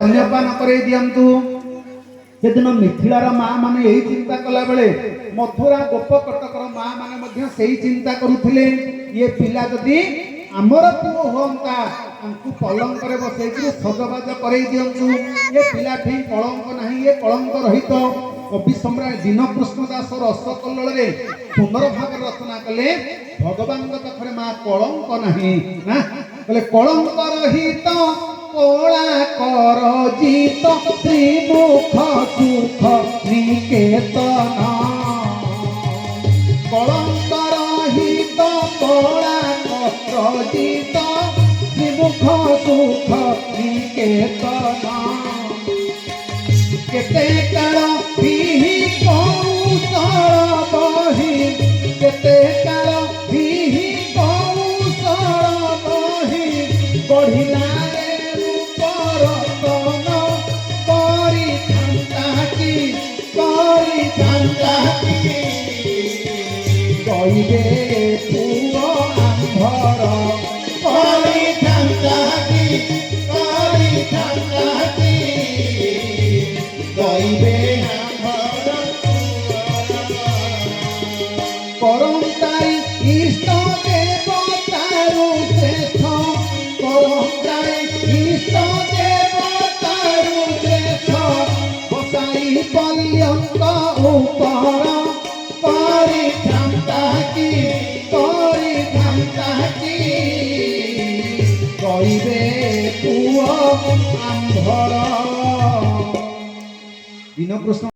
अन्यपान करे दियंतु। सेदिन मिथिलार माँ माने यही चिंता कला बेले मथुरा गोप कटकर माँ माने मध्य सेही चिंता करुथिले ये पिला जदि आमर पुओ होंता हमकु पलंक रे बसैकि सजबाज करे दियंतु। ये पिला ठीक कलंक नहीं, ये कलंक रहित। कवि सम्राट दीनकृष्ण दास रस कल्लोल रे सुंदर भाव रचना कले भगवान पाखरे माँ कलंक नहीं ना बोले कलंक रहित कोला कर जीत त्रिमुख सुख निकेतन कलंक रहित कोला कर जीत त्रिमुख सुख निकेतन केते काल बिहि कौशल बहि केते काल बिहि कौशल बहि बढ़िला कइबे पुओ आंभर कइबे करंताई इष्ट देवतारु श्रेष्ठ करंताई इष्ट देवतारु श्रेष्ठ बसाई पर्यंत ऊपर कइबे पुओ आंभर। दीनकृष्ण